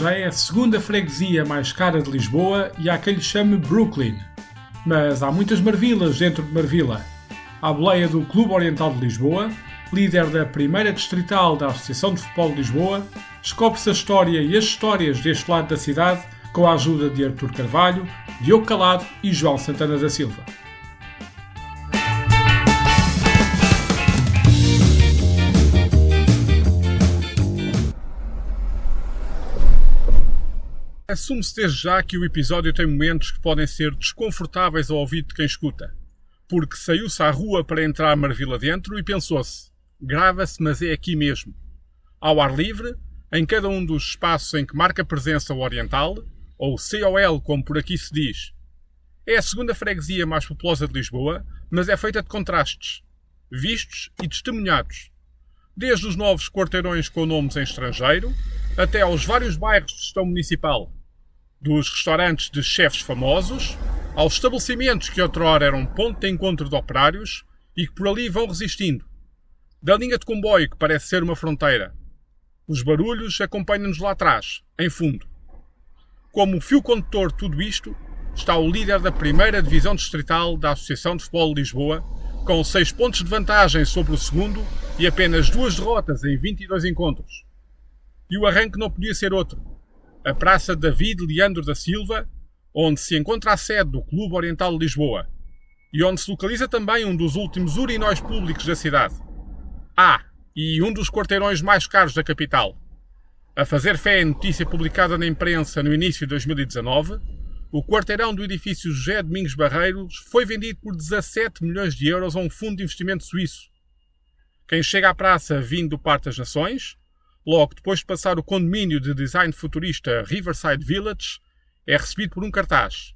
já é a segunda freguesia mais cara de Lisboa e há quem lhe chame Brooklyn. Mas há muitas Marvilas dentro de Marvila. À boleia do Clube Oriental de Lisboa, líder da primeira distrital da Associação de Futebol de Lisboa, descobre-se a história e as histórias deste lado da cidade com a ajuda de Artur Carvalho, Diogo Calado e João Santana da Silva. Assume-se desde já que o episódio tem momentos que podem ser desconfortáveis ao ouvido de quem escuta, porque saiu-se à rua para entrar Marvila dentro e pensou-se, grava-se, mas é aqui mesmo. Ao ar livre, em cada um dos espaços em que marca presença o Oriental, ou COL como por aqui se diz. É a segunda freguesia mais populosa de Lisboa, mas é feita de contrastes, vistos e testemunhados. Desde os novos quarteirões com nomes em estrangeiro, até aos vários bairros de gestão municipal. Dos restaurantes de chefes famosos, aos estabelecimentos que outrora eram ponto de encontro de operários e que por ali vão resistindo. Da linha de comboio que parece ser uma fronteira. Os barulhos acompanham-nos lá atrás, em fundo. Como fio condutor de tudo isto, está o líder da primeira divisão distrital da Associação de Futebol de Lisboa, com 6 pontos de vantagem sobre o segundo e apenas 2 derrotas em 22 encontros. E o arranque não podia ser outro. A Praça David Leandro da Silva, onde se encontra a sede do Clube Oriental de Lisboa e onde se localiza também um dos últimos urinóis públicos da cidade. E um dos quarteirões mais caros da capital. A fazer fé em notícia publicada na imprensa no início de 2019, o quarteirão do edifício José Domingos Barreiros foi vendido por 17 milhões de euros a um fundo de investimento suíço. Quem chega à praça vindo do Parque das Nações, logo depois de passar o condomínio de design futurista Riverside Village, é recebido por um cartaz.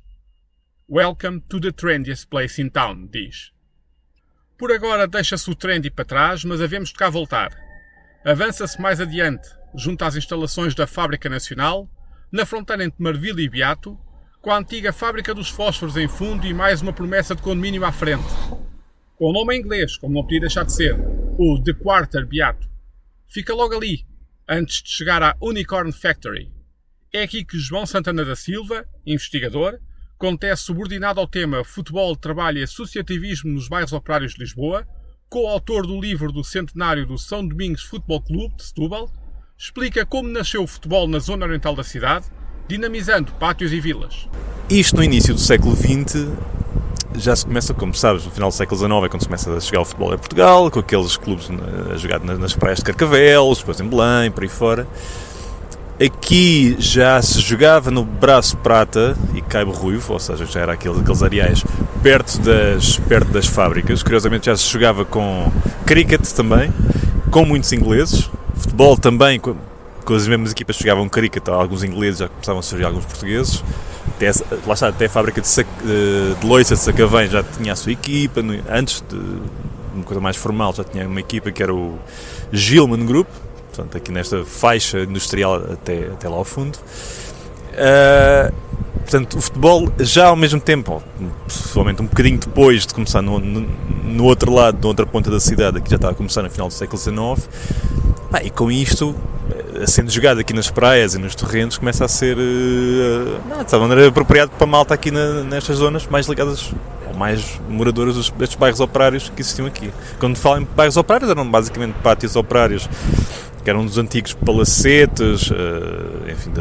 Welcome to the trendiest place in town, diz. Por agora deixa-se o trendy para trás, mas havemos de cá voltar. Avança-se mais adiante, junto às instalações da Fábrica Nacional, na fronteira entre Marvila e Beato, com a antiga Fábrica dos Fósforos em fundo e mais uma promessa de condomínio à frente. Com o nome em inglês, como não podia deixar de ser, o The Quarter Beato. Fica logo ali, antes de chegar à Unicorn Factory. É aqui que João Santana da Silva, investigador, contece subordinado ao tema Futebol, Trabalho e Associativismo nos Bairros Operários de Lisboa, coautor do livro do centenário do São Domingos Futebol Clube de Setúbal, explica como nasceu o futebol na zona oriental da cidade, dinamizando pátios e vilas. Isto no início do século XX já se começa, como sabes, no final do século XIX é quando se começa a chegar o futebol em Portugal, com aqueles clubes a jogar nas praias de Carcavelos, depois em Belém, por aí fora. Aqui já se jogava no Braço Prata e Caibo Ruivo, ou seja, já era aqueles areais perto das fábricas. Curiosamente já se jogava com cricket também, com muitos ingleses. Futebol também, com as mesmas equipas que jogavam cricket, alguns ingleses, já começavam a surgir alguns portugueses. Lá está, até a fábrica de Loiça de Sacavém já tinha a sua equipa. Antes de uma coisa mais formal já tinha uma equipa que era o Gilman Group, portanto aqui nesta faixa industrial até lá ao fundo. Portanto, o futebol já ao mesmo tempo, possivelmente um bocadinho depois de começar no outro lado, na outra ponta da cidade, que já estava a começar no final do século XIX, e com isto, sendo jogado aqui nas praias e nos terrenos, começa a ser, de tal maneira, apropriado para a malta aqui nestas zonas mais ligadas, ou mais moradoras destes bairros operários que existiam aqui. Quando falo em bairros operários, eram basicamente pátios operários, que eram dos antigos palacetes, enfim,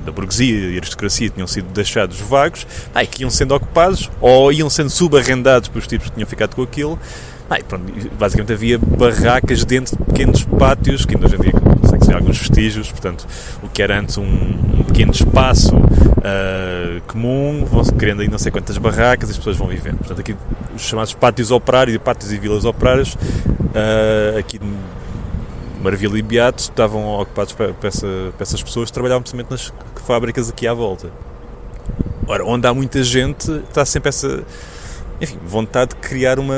da burguesia e aristocracia, tinham sido deixados vagos, e que iam sendo ocupados, ou iam sendo subarrendados pelos tipos que tinham ficado com aquilo. Pronto, basicamente havia barracas dentro de pequenos pátios, que ainda hoje em dia consegue-se ver alguns vestígios, portanto, o que era antes um pequeno espaço comum, vão criando aí não sei quantas barracas e as pessoas vão vivendo. Portanto, aqui os chamados pátios operários, pátios e vilas operárias, aqui Marvila e Beato estavam ocupados para essas pessoas que trabalhavam precisamente nas fábricas aqui à volta. Ora, onde há muita gente, está sempre essa, enfim, vontade de criar uma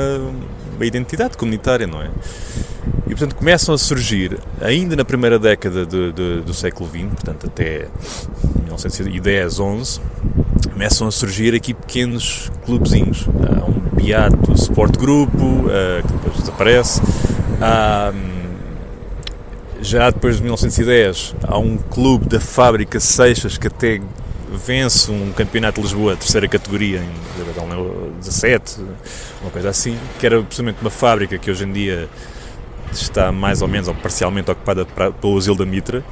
identidade comunitária, não é? E, portanto, começam a surgir, ainda na primeira década do século XX, portanto, até 1910, 11, começam a surgir aqui pequenos clubezinhos. Há um Beato Sport Grupo, que depois desaparece. Já depois de 1910 há um clube da Fábrica Seixas que até vence um campeonato de Lisboa, terceira categoria, em 17, uma coisa assim, que era precisamente uma fábrica que hoje em dia está mais ou menos, ou parcialmente ocupada pelo Asilo da Mitra,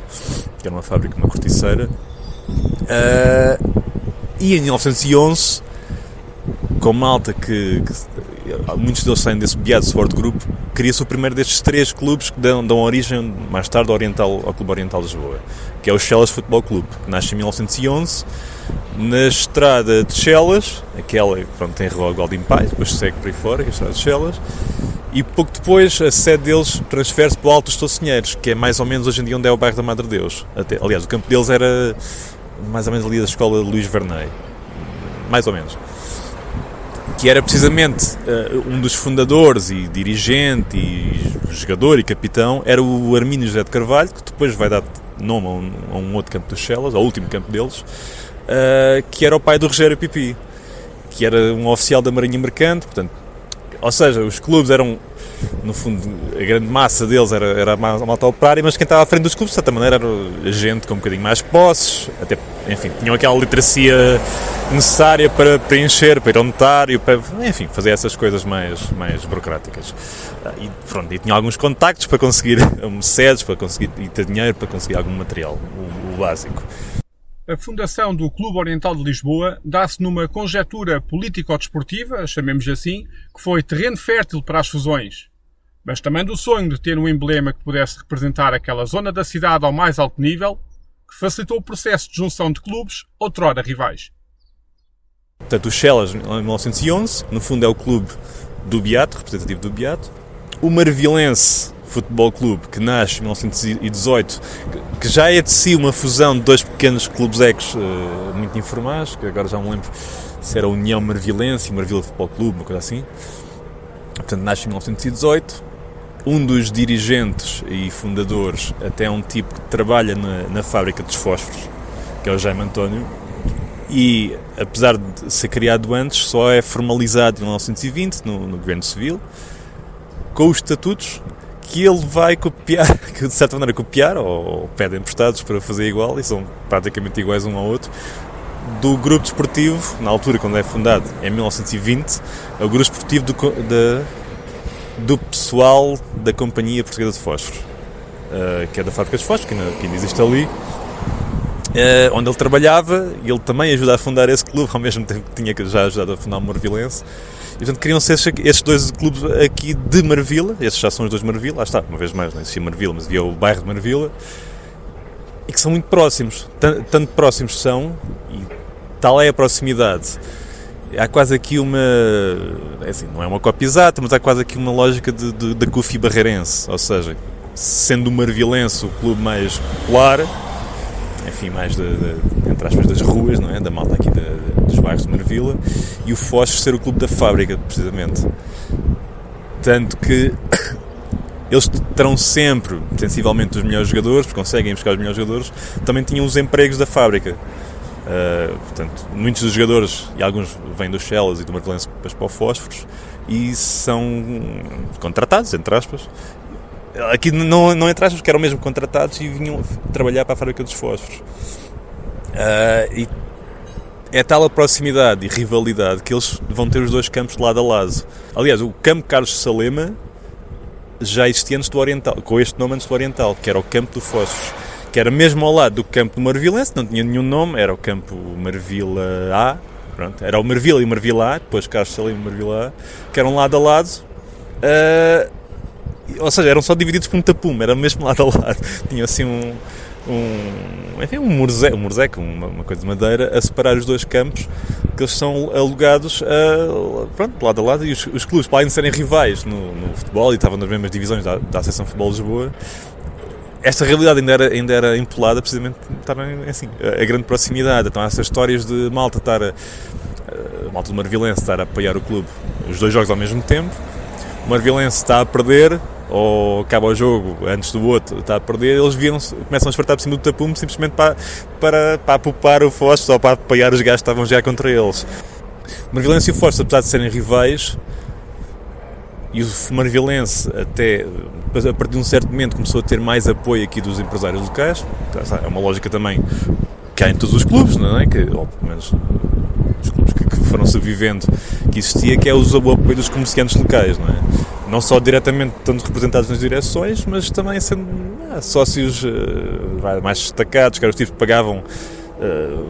que era uma fábrica, uma corticeira. E em 1911, com malta que muitos deles saem desse Beato Sport Group, cria-se o primeiro destes 3 clubes que dão origem mais tarde ao Clube Oriental de Lisboa, que é o Chelas Futebol Clube, que nasce em 1911 na estrada de Chelas, aquela que tem a Rua Godinho Pais, depois segue por aí fora, que é a estrada de Chelas, e pouco depois a sede deles transfere-se para o Alto dos Tocinheiros, que é mais ou menos hoje em dia onde é o bairro da Madre Deus. Aliás, o campo deles era mais ou menos ali da escola de Luís Vernei, mais ou menos. Que era precisamente um dos fundadores e dirigente e jogador e capitão, era o Armínio José de Carvalho, que depois vai dar nome a um outro campo dos Chelas, ao último campo deles, que era o pai do Rogério Pipi, que era um oficial da Marinha Mercante, portanto, ou seja, os clubes eram, no fundo, a grande massa deles era a malta operária, mas quem estava à frente dos clubes, de certa maneira, era gente com um bocadinho mais posses, até, enfim, tinham aquela literacia necessária para preencher, para ir ao notário, para, enfim, fazer essas coisas mais burocráticas. E pronto, e tinham alguns contactos para conseguir sedes, para conseguir e ter dinheiro, para conseguir algum material, o básico. A fundação do Clube Oriental de Lisboa dá-se numa conjetura político-desportiva, chamemos assim, que foi terreno fértil para as fusões, mas também do sonho de ter um emblema que pudesse representar aquela zona da cidade ao mais alto nível, que facilitou o processo de junção de clubes outrora rivais. Portanto, o Chelas, em 1911, no fundo é o clube do Beato, representativo do Beato. O Marvilense Futebol Clube, que nasce em 1918, que já é de si uma fusão de 2 pequenos clubes ecos muito informais, que agora já me lembro se era a União Marvilense e Marvila Futebol Clube, uma coisa assim. Portanto, nasce em 1918. Um dos dirigentes e fundadores até é um tipo que trabalha na fábrica dos fósforos, que é o Jaime António, e apesar de ser criado antes, só é formalizado em 1920 no Governo Civil, com os estatutos que ele vai copiar, que de certa maneira copiar, ou pede emprestados para fazer igual, e são praticamente iguais um ao outro, do grupo desportivo, na altura quando é fundado, em 1920, é o grupo desportivo do pessoal da Companhia Portuguesa de Fósforos, que é da fábrica de fósforos, que ainda existe ali, onde ele trabalhava, e ele também ajuda a fundar esse clube, ao mesmo tempo que tinha já ajudado a fundar o Marvilense. E, portanto, queriam ser estes 2 clubes aqui de Marvila, estes já são os 2 de Marvila, lá está, uma vez mais, não existia Marvila, mas havia o bairro de Marvila, e que são muito próximos, tanto próximos são, e tal é a proximidade. Há quase aqui uma, assim, não é uma cópia exata, mas há quase aqui uma lógica da CUFI barreirense, ou seja, sendo o Marvilense o clube mais popular, enfim, mais entre aspas, das ruas, não é? Da malta aqui dos bairros de Marvila, e o Foz ser o clube da fábrica, precisamente. Tanto que eles terão sempre, sensivelmente, os melhores jogadores, porque conseguem buscar os melhores jogadores, também tinham os empregos da fábrica. Portanto, muitos dos jogadores, e alguns vêm dos Chelas e do Marvilense para o Fósforos, e são contratados, entre aspas. Aqui não entre aspas, porque eram mesmo contratados e vinham trabalhar para a fábrica dos fósforos. E é tal a proximidade e rivalidade que eles vão ter os 2 campos de lado a lado. Aliás, o campo Carlos de Salema já existia antes do Oriental, com este nome antes do Oriental, que era o campo do Fósforos, que era mesmo ao lado do campo do Marvilense, não tinha nenhum nome, era o campo Marvila A, pronto, era o Marvila e o Marvila A, depois Carlos de Salema e Marvila A, que eram lado a lado. Ou seja, eram só divididos por um tapume, era mesmo lado a lado. Tinha assim um morzeco, uma coisa de madeira, a separar os 2 campos, que eles são alugados lado a lado, e os clubes, para além de serem rivais no futebol, e estavam nas mesmas divisões da Associação de Futebol de Lisboa, esta realidade ainda era empolada, precisamente, assim, a grande proximidade. Então há essas histórias de malta malta do Marvilense estar a apoiar o clube, os 2 jogos ao mesmo tempo. O Marvilense está a perder, ou acaba o jogo antes do outro, está a perder, eles começam a esfartar por cima do tapume simplesmente para apupar o Fósforos ou para apoiar os gajos que estavam já contra eles. O Marvilense e o Fósforos, apesar de serem rivais, E o Marvilense, até a partir de um certo momento, começou a ter mais apoio aqui dos empresários locais. É uma lógica também que há em todos os clubes, não é? Que, ou pelo menos os clubes que foram sobrevivendo, que existia, que é o apoio dos comerciantes locais, não é? Não só diretamente estando representados nas direções, mas também sendo sócios mais destacados, que eram os tipos que pagavam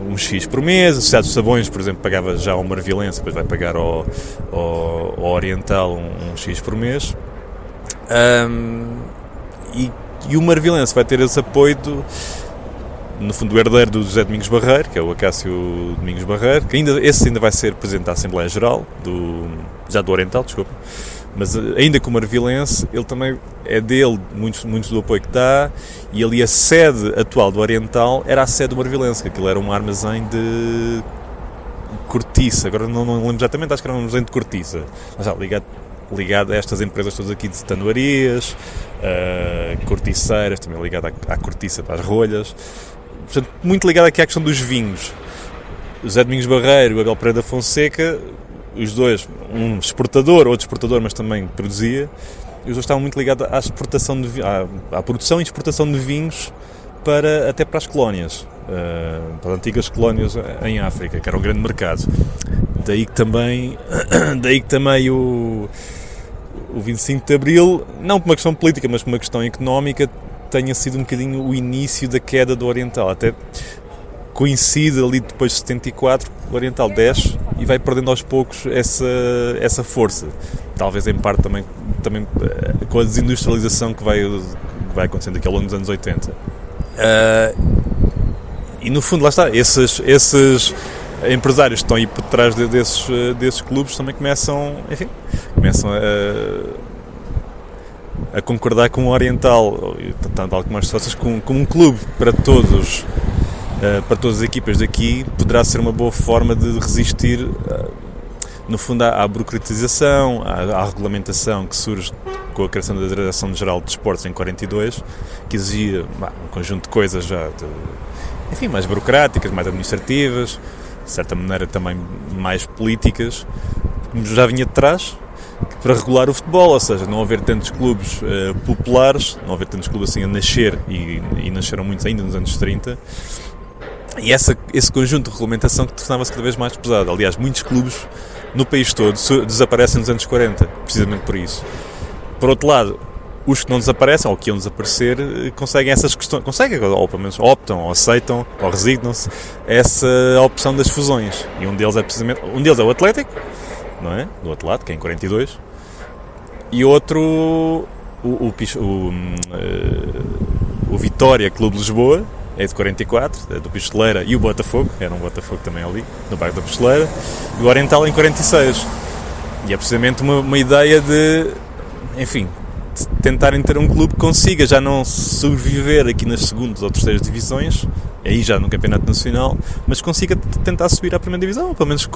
um X por mês. A Sociedade dos Sabões, por exemplo, pagava já ao Marvilense, depois vai pagar ao Oriental um X por mês. E o Marvilense vai ter esse apoio no fundo, o herdeiro do José Domingos Barreiro, que é o Acácio Domingos Barreiro, que esse ainda vai ser presidente da Assembleia Geral, já do Oriental, desculpa. Mas ainda com o Marvilense, ele também é dele, muitos do apoio que dá, e ali a sede atual do Oriental era a sede do Marvilense, que aquilo era um armazém de cortiça, agora não lembro exatamente, acho que era um armazém de cortiça, mas ligado a estas empresas todas aqui de tanuarias, corticeiras, também ligado à cortiça para as rolhas, portanto, muito ligado aqui à questão dos vinhos. O José Domingos Barreiro e o Abel Pereira da Fonseca, os dois, um exportador, outro exportador, mas também produzia, e os dois estavam muito ligados à exportação à produção e exportação de vinhos até para as colónias, para as antigas colónias em África, que era um grande mercado. Daí que também o 25 de Abril, não por uma questão política, mas por uma questão económica, tenha sido um bocadinho o início da queda do Oriental. Até coincide ali depois de 74, o Oriental desce e vai perdendo aos poucos essa força. Talvez em parte também com a desindustrialização que vai acontecendo aqui ao longo dos anos 80. E no fundo, lá está, esses empresários que estão aí por trás desses clubes também começam a concordar com o Oriental, tal como as sócios, com um clube para todas as equipas daqui, poderá ser uma boa forma de resistir, no fundo, à burocratização, à regulamentação que surge com a criação da Direção-Geral de Desportos em 42, que exigia um conjunto de coisas já mais burocráticas, mais administrativas, de certa maneira também mais políticas, que já vinha de trás, para regular o futebol, ou seja, não haver tantos clubes populares, não haver tantos clubes assim a nascer, e nasceram muitos ainda nos anos 30, e esse conjunto de regulamentação que tornava-se cada vez mais pesado. Aliás, muitos clubes no país todo desaparecem nos anos 40, precisamente por isso. Por outro lado, os que não desaparecem, ou que iam desaparecer, conseguem essas questões, ou pelo menos optam, ou aceitam, ou resignam-se a essa opção das fusões. E um deles é o Atlético, não é? Do outro lado, que é em 42, e outro, o Vitória Clube de Lisboa, é de 44, é do Pistoleira, e o Botafogo, era um Botafogo também ali, no bairro da Pistoleira, e o Oriental em 46. E é precisamente uma ideia de tentarem ter um clube que consiga já não sobreviver aqui nas segundas ou terceiras divisões, aí já no campeonato nacional, mas consiga tentar subir à primeira divisão, ou pelo menos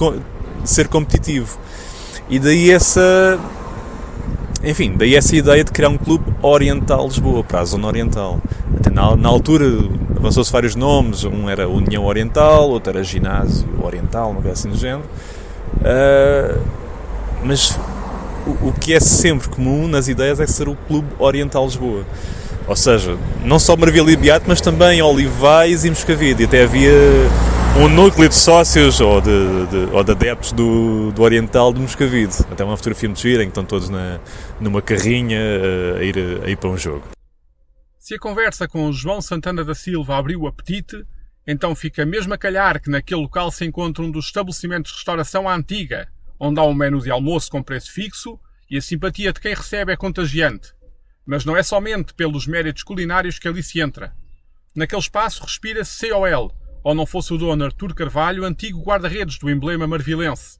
ser competitivo. E daí essa ideia de criar um clube Oriental Lisboa, para a zona oriental. Até na altura avançou-se vários nomes, um era União Oriental, outro era Ginásio Oriental, uma coisa assim do género. Mas o que é sempre comum nas ideias é ser o Clube Oriental Lisboa. Ou seja, não só Marvila e Beato, mas também Olivais e Moscavide. E até havia um núcleo de sócios ou de adeptos do Oriental de Moscavide. Até uma fotografia muito gira em que estão todos numa carrinha a ir para um jogo. Se a conversa com o João Santana da Silva abriu o apetite, então fica mesmo a calhar que naquele local se encontra um dos estabelecimentos de restauração à antiga, onde há um menu de almoço com preço fixo e a simpatia de quem recebe é contagiante. Mas não é somente pelos méritos culinários que ali se entra. Naquele espaço respira-se COL, ou não fosse o dono Artur Carvalho, antigo guarda-redes do emblema marvilense.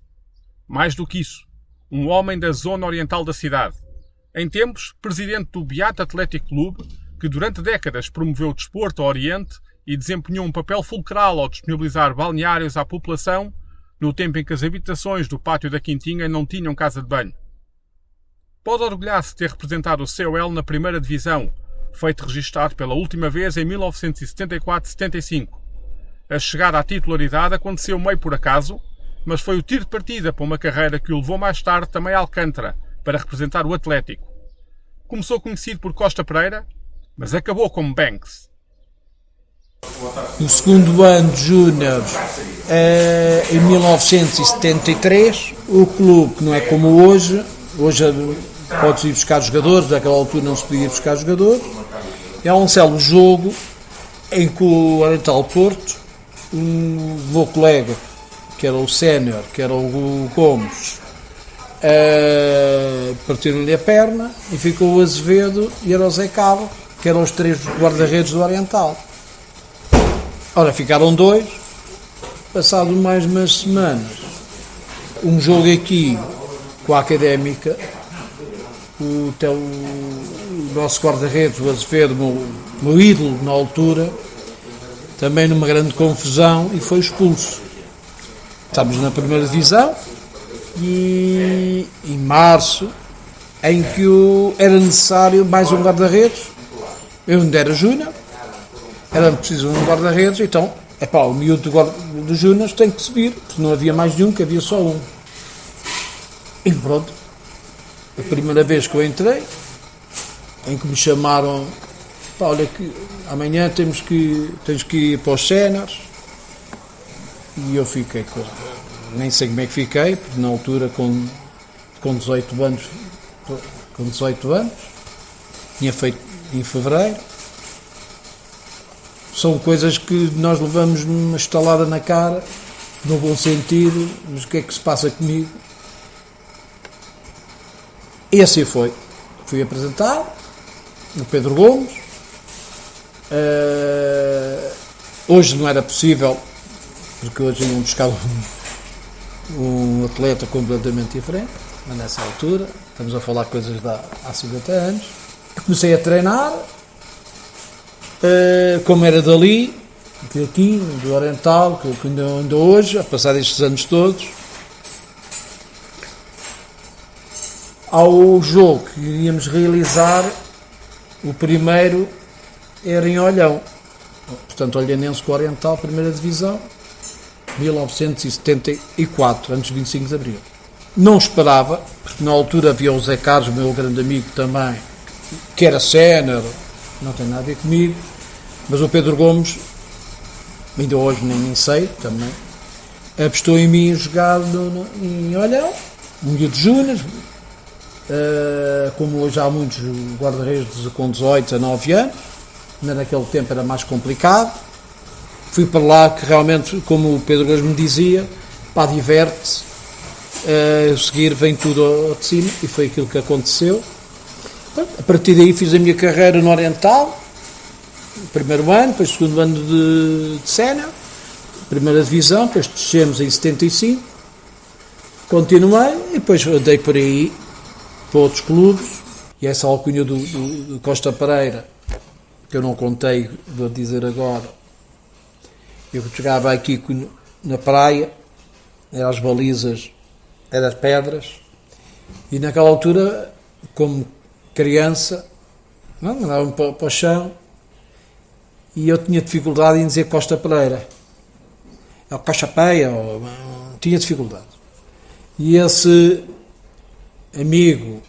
Mais do que isso, um homem da zona oriental da cidade. Em tempos, presidente do Beato Atlético Clube, que durante décadas promoveu o desporto ao Oriente e desempenhou um papel fulcral ao disponibilizar balneários à população, no tempo em que as habitações do Pátio da Quintinha não tinham casa de banho. Pode orgulhar-se de ter representado o COL na primeira divisão, feito registado pela última vez em 1974-75. A chegada à titularidade aconteceu meio por acaso, mas foi o tiro de partida para uma carreira que o levou mais tarde também a Alcântara, para representar o Atlético. Começou conhecido por Costa Pereira, mas acabou como Banks. No segundo ano de júniores, em 1973, o clube, que não é como hoje pode-se ir buscar jogadores, naquela altura não se podia ir buscar jogadores, é um célebre jogo em que o Oriental Porto, o meu colega, que era o sénior, que era o Gomes, partiram-lhe a perna e ficou o Azevedo e era o Zé Cabo, que eram os 3 guarda-redes do Oriental. Ora, ficaram 2, passado mais umas semanas, um jogo aqui com a Académica, o nosso guarda-redes, o Azevedo, meu ídolo na altura, também numa grande confusão e foi expulso. Estamos na primeira divisão e em março, em que era necessário mais um guarda-redes, eu ainda era júnior, era preciso um guarda-redes, então, o miúdo do Júnior tem que subir, porque não havia mais de um, que havia só um. E pronto, a primeira vez que eu entrei, em que me chamaram, olha que amanhã tens que ir para os séniores, e eu fiquei, nem sei como é que fiquei, porque na altura com 18 anos, tinha feito em fevereiro. São coisas que nós levamos uma estalada na cara, no bom sentido, mas o que é que se passa comigo? E assim foi. Fui apresentado, o Pedro Gomes. Hoje não era possível, porque hoje iam buscar um atleta completamente diferente, mas nessa altura, estamos a falar coisas de há 50 anos. Comecei a treinar, como era dali, aqui, do Oriental, que ainda hoje, a passar estes anos todos, ao jogo que iríamos realizar, o primeiro era em Olhão, portanto Olhanense com Oriental, primeira divisão, 1974, antes de 25 de Abril. Não esperava, porque na altura havia o Zé Carlos, meu grande amigo também, que era sénior, não tem nada a ver comigo, mas o Pedro Gomes, ainda hoje nem sei também, apostou em mim a jogar em Olhão, um dia de Júnior, como hoje há muitos guarda-redes com 18, 19 anos, mas naquele tempo era mais complicado. Fui para lá que realmente, como o Pedro Gomes me dizia, diverte-se, a seguir vem tudo ao de cima, e foi aquilo que aconteceu. A partir daí fiz a minha carreira no Oriental, primeiro ano, depois segundo ano de sénior, primeira divisão, depois descemos em 75, continuei e depois andei por aí para outros clubes, e essa alcunha do Costa Pereira, que eu não contei, vou dizer agora, eu jogava aqui na praia, eram as balizas, eram as pedras, e naquela altura, como criança, andavam para o chão, e eu tinha dificuldade em dizer Costa Pereira, ou Costa Peia, tinha dificuldade. E esse amigo,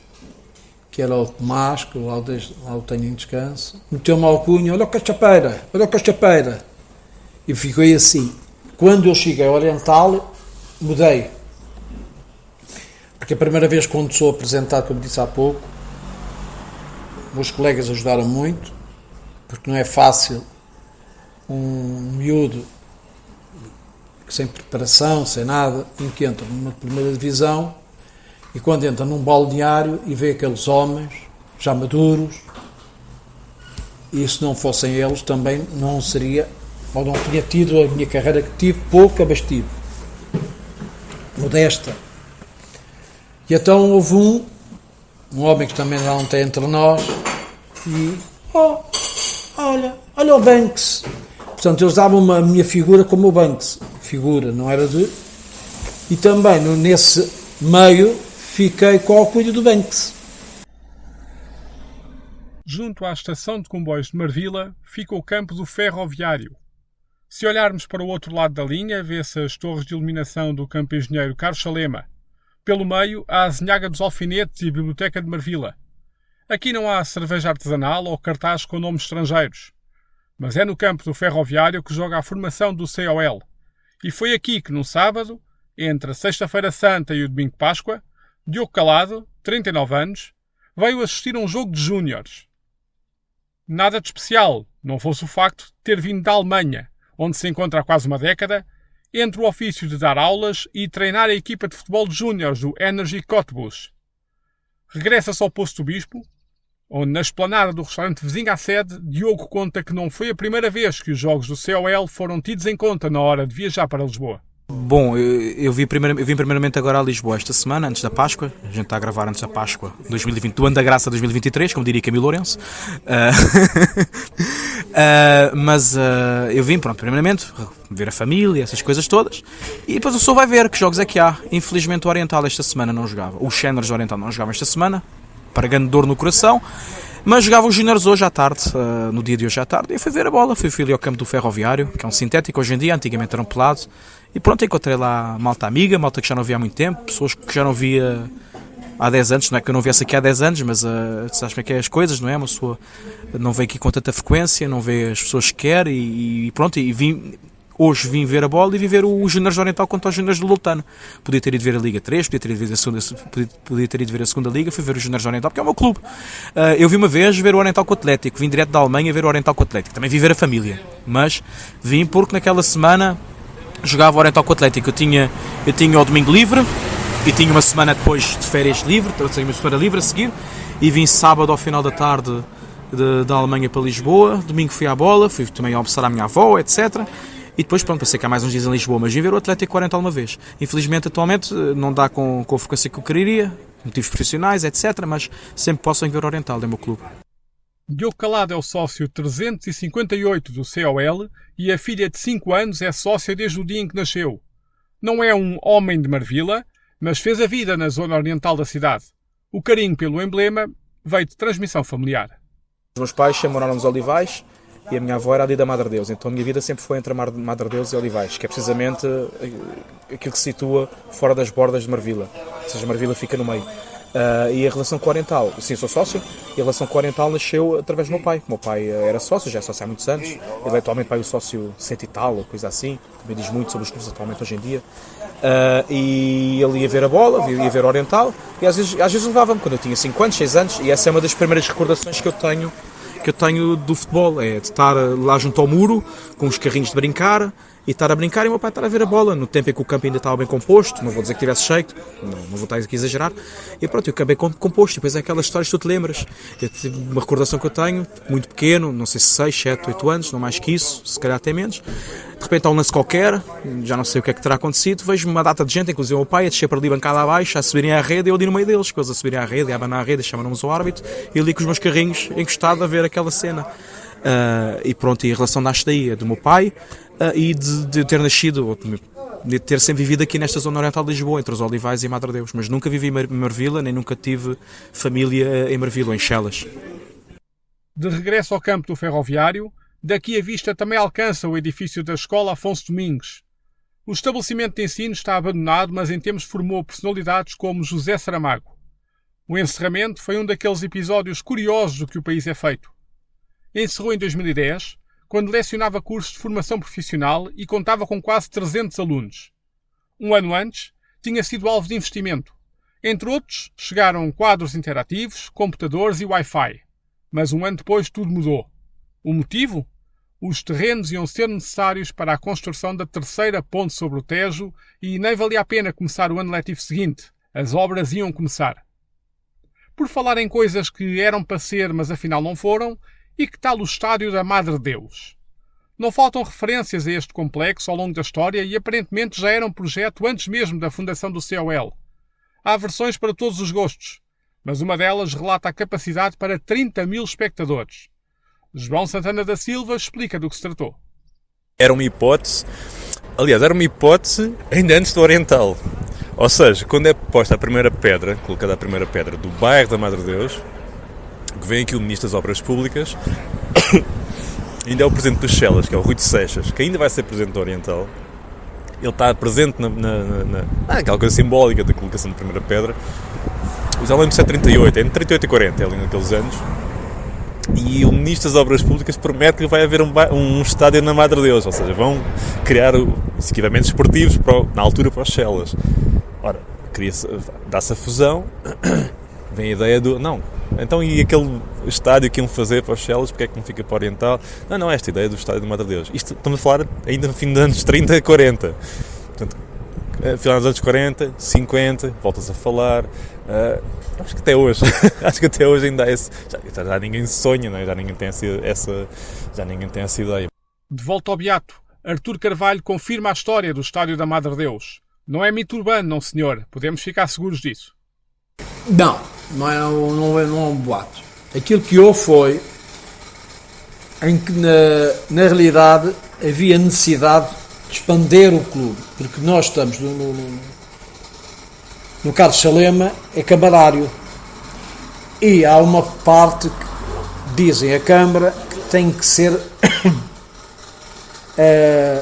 que era o Tomás, que lá o tenho em descanso, meteu-me ao cunho, olha o Costa Peira, e fiquei assim. Quando eu cheguei ao Oriental, mudei, porque a primeira vez quando sou apresentado, como disse há pouco, meus colegas ajudaram muito, porque não é fácil um miúdo sem preparação, sem nada, em que entra numa primeira divisão, e quando entra num balneário e vê aqueles homens já maduros, e se não fossem eles também não seria, ou não tinha tido a minha carreira que tive, pouca, mas tive, modesta. E então houve um homem que também não tem entre nós, e olha o Banks. Portanto, eles davam a minha figura como o Banks, figura, não era de... E também nesse meio fiquei com o cuido do Banks. Junto à estação de comboios de Marvila fica o campo do Ferroviário. Se olharmos para o outro lado da linha, vê-se as torres de iluminação do Campo Engenheiro Carlos Salema, Pelo meio, há a Azinhaga dos Alfinetes e a Biblioteca de Marvila. Aqui não há cerveja artesanal ou cartaz com nomes estrangeiros. Mas é no campo do Ferroviário que joga a formação do COL. E foi aqui que, num sábado, entre a Sexta-feira Santa e o Domingo de Páscoa, Diogo Calado, 39 anos, veio assistir a um jogo de júniores. Nada de especial, não fosse o facto de ter vindo da Alemanha, onde se encontra há quase uma década, entre o ofício de dar aulas e treinar a equipa de futebol de júniores do Energy Cottbus. Regressa-se ao Poço do Bispo, onde na esplanada do restaurante vizinho à sede, Diogo conta que não foi a primeira vez que os jogos do COL foram tidos em conta na hora de viajar para Lisboa. Bom, eu vim primeiramente agora a Lisboa esta semana, antes da Páscoa. A gente está a gravar antes da Páscoa 2020, do ano da graça 2023, como diria Camilo Lourenço. Mas eu vim, pronto, primeiramente ver a família, essas coisas todas. E depois o senhor vai ver que jogos é que há. Infelizmente o Oriental esta semana não jogava. Os Séniores do Oriental não jogavam esta semana, para grande dor no coração. Mas jogava os Júniores hoje à tarde, no dia de hoje à tarde, e fui ver a bola. Fui ali ao campo do Ferroviário, que é um sintético hoje em dia, antigamente era um pelado. E pronto, encontrei lá malta amiga, malta que já não via há muito tempo, pessoas que já não via há 10 anos, não é que eu não viesse aqui há 10 anos, mas sabes como é que é as coisas, não é? Uma pessoa não vem aqui com tanta frequência, não vê as pessoas que quer e pronto, hoje vim ver a bola e vim ver os Júniores do Oriental contra os Júniores do Lutano. Podia ter ido ver a Liga 3, podia ter ido ver a segunda Liga, fui ver os Júniores do Oriental, porque é o meu clube. Eu vi uma vez ver o Oriental com o Atlético, vim direto da Alemanha ver o Oriental com o Atlético, também vi ver a família, mas vim porque naquela semana jogava o Oriental com o Atlético. Eu tinha o domingo livre e tinha uma semana depois de férias livre, ou seja, uma semana livre a seguir, e vim sábado ao final da tarde da Alemanha para Lisboa. Domingo fui à bola, fui também almoçar à minha avó, etc. E depois, pronto, passei cá mais uns dias em Lisboa, mas vim ver o Atlético Oriental uma vez. Infelizmente, atualmente, não dá com a frequência que eu quereria, motivos profissionais, etc. Mas sempre posso ver o Oriental, é o meu clube. Diogo Calado é o sócio 358 do COL e a filha de 5 anos é sócia desde o dia em que nasceu. Não é um homem de Marvila, mas fez a vida na zona oriental da cidade. O carinho pelo emblema veio de transmissão familiar. Os meus pais moraram nos Olivais e a minha avó era ali da Madre Deus, então a minha vida sempre foi entre a Madre Deus e Olivais, que é precisamente aquilo que se situa fora das bordas de Marvila, ou seja, Marvila fica no meio. E a relação com o Oriental, sim, sou sócio, e a relação com o Oriental nasceu através do meu pai. O meu pai era sócio, já é sócio há muitos anos, ele é atualmente pai o sócio 100 e tal, ou coisa assim, também diz muito sobre os clubes atualmente hoje em dia. E ele ia ver a bola, ia ver o Oriental, e às vezes levava-me quando eu tinha 5 anos, 6 anos, e essa é uma das primeiras recordações que eu tenho do futebol, é de estar lá junto ao muro, com os carrinhos de brincar, e estar a brincar e o meu pai estar a ver a bola, no tempo em que o campo ainda estava bem composto, não vou dizer que tivesse jeito, não vou estar aqui a exagerar, e pronto, o campo bem composto, e depois é aquelas histórias que tu te lembras. Uma recordação que eu tenho, muito pequeno, não sei se 6, 7, 8 anos, não mais que isso, se calhar até menos, de repente há um lance qualquer, já não sei o que é que terá acontecido, vejo uma data de gente, inclusive o meu pai, a descer para ali bancada abaixo, a subirem à rede, e eu ali no meio deles, coisas a subirem à rede, a abanar à rede, chamaram-nos o árbitro, e ali com os meus carrinhos encostado a ver aquela cena. E pronto, e a relação nasce daí, é do meu pai, e de ter nascido, de ter sempre vivido aqui nesta zona oriental de Lisboa, entre os Olivais e Madre Deus, mas nunca vivi em Marvila, nem nunca tive família em Marvila, ou em Chelas. De regresso ao campo do Ferroviário, daqui a vista também alcança o edifício da Escola Afonso Domingos. O estabelecimento de ensino está abandonado, mas em tempos formou personalidades como José Saramago. O encerramento foi um daqueles episódios curiosos do que o país é feito. Encerrou em 2010, quando lecionava cursos de formação profissional e contava com quase 300 alunos. Um ano antes, tinha sido alvo de investimento. Entre outros, chegaram quadros interativos, computadores e Wi-Fi. Mas um ano depois tudo mudou. O motivo? Os terrenos iam ser necessários para a construção da terceira ponte sobre o Tejo e nem valia a pena começar o ano letivo seguinte. As obras iam começar. Por falar em coisas que eram para ser, mas afinal não foram, e que tal o estádio da Madre Deus? Não faltam referências a este complexo ao longo da história e aparentemente já era um projeto antes mesmo da fundação do COL. Há versões para todos os gostos, mas uma delas relata a capacidade para 30 mil espectadores. João Santana da Silva explica do que se tratou. Era uma hipótese ainda antes do Oriental. Ou seja, quando é posta a primeira pedra, colocada a primeira pedra do bairro da Madre Deus, que vem aqui o Ministro das Obras Públicas, ainda é o Presidente dos Chelas, que é o Rui de Seixas, que ainda vai ser Presidente do Oriental. ele está presente naquela coisa simbólica da colocação da primeira pedra. Já lembro se é 38, é entre 38 e 40, é ali naqueles anos. E o Ministro das Obras Públicas promete que vai haver um estádio na Madre Deus, ou seja, vão criar os equipamentos esportivos na altura para os Chelas. Ora, dá-se a fusão, vem a ideia não, então e aquele estádio que iam fazer para os Chelas, porque é que não fica para o Oriental? Não, esta ideia do estádio da Madre Deus. Isto estamos a falar ainda no fim dos anos 30 e 40. Portanto, final dos anos 40, 50, voltas a falar. Acho que até hoje ainda há esse. Já ninguém sonha, não é? Já ninguém tem essa ideia. De volta ao Beato, Artur Carvalho confirma a história do estádio da Madre Deus. Não é mito urbano, não senhor. Podemos ficar seguros disso. Não é um boato. Aquilo que houve foi em que na realidade havia necessidade de expandir o clube, porque nós estamos no Carlos Salema, é camarário, e há uma parte que dizem a Câmara que tem que ser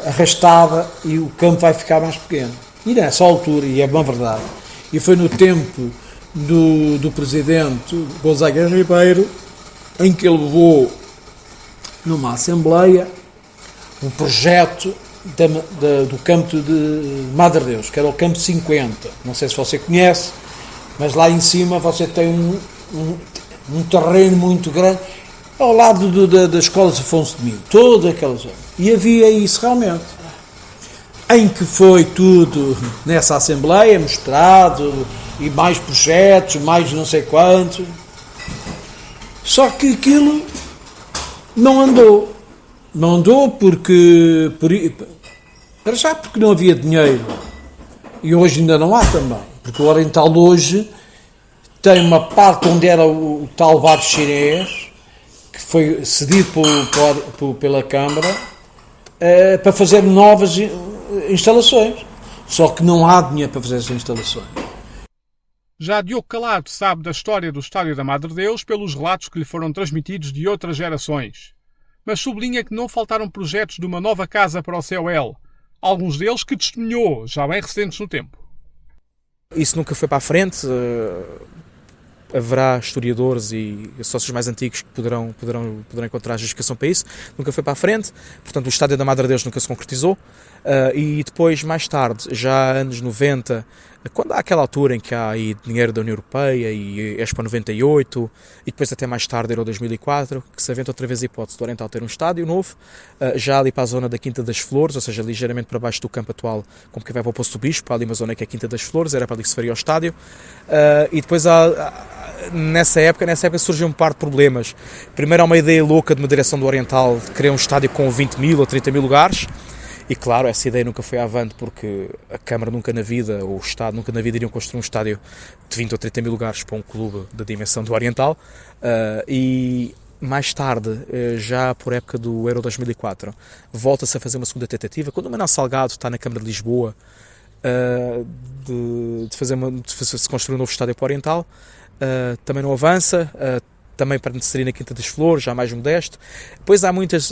arrastada e o campo vai ficar mais pequeno. E nessa altura, e é uma verdade, e foi no tempo do presidente Gonzaga Ribeiro, em que ele levou numa assembleia um projeto do campo de Madre Deus, que era o campo 50, não sei se você conhece, mas lá em cima você tem um terreno muito grande, ao lado da escola de Afonso de Mil, toda aquela zona, e havia isso realmente, em que foi tudo nessa assembleia mostrado, e mais projetos, mais não sei quanto, só que aquilo não andou porque não havia dinheiro, e hoje ainda não há também, porque o Oriental hoje tem uma parte onde era o tal bar chinês, que foi cedido pela Câmara para fazer novas instalações, só que não há dinheiro para fazer essas instalações. Já Diogo Calado sabe da história do Estádio da Madre Deus pelos relatos que lhe foram transmitidos de outras gerações, mas sublinha que não faltaram projetos de uma nova casa para o COL, alguns deles que testemunhou, já bem recentes no tempo. Isso nunca foi para a frente. Haverá historiadores e sócios mais antigos que poderão encontrar justificação para isso. Nunca foi para a frente, portanto o Estádio da Madre Deus nunca se concretizou. E depois, mais tarde, já anos 90, quando há aquela altura em que há aí dinheiro da União Europeia e Expo 98, e depois até mais tarde, Euro 2004, que se aventa outra vez a hipótese do Oriental ter um estádio novo, já ali para a zona da Quinta das Flores, ou seja, ligeiramente para baixo do campo atual, como que vai para o Poço do Bispo, há ali uma zona que é a Quinta das Flores, era para ali que se faria o estádio, e depois nessa época surgiu um par de problemas. Primeiro há uma ideia louca de uma direção do Oriental de criar um estádio com 20 mil ou 30 mil lugares, e claro, essa ideia nunca foi avante, porque a Câmara nunca na vida, ou o Estado nunca na vida iriam construir um estádio de 20 ou 30 mil lugares para um clube da dimensão do Oriental. E mais tarde, já por época do Euro 2004, volta-se a fazer uma segunda tentativa, quando o Manuel Salgado está na Câmara de Lisboa, de se construir um novo estádio para o Oriental. Também não avança, também para seria na Quinta das Flores, já mais modesto. Depois há muitas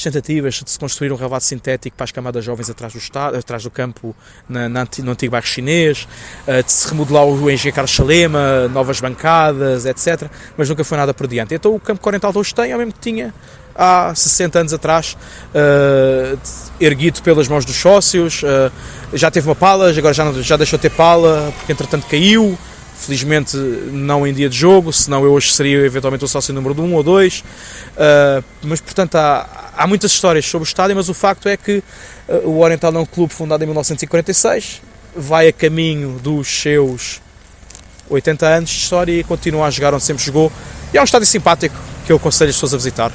tentativas de se construir um relvado sintético para as camadas jovens atrás do campo, no antigo bairro chinês, de se remodelar o Engenho Carlos Salema, novas bancadas, etc. Mas nunca foi nada por diante. Então o campo que o Oriental hoje tem é o mesmo que tinha há 60 anos atrás, erguido pelas mãos dos sócios. Já teve uma pala, agora já deixou de ter pala, porque entretanto caiu. Felizmente não em dia de jogo, senão eu hoje seria eventualmente o sócio número 1 ou 2, mas portanto há muitas histórias sobre o estádio, mas o facto é que o Oriental é um clube fundado em 1946, vai a caminho dos seus 80 anos de história e continua a jogar onde sempre jogou, e é um estádio simpático que eu aconselho as pessoas a visitar.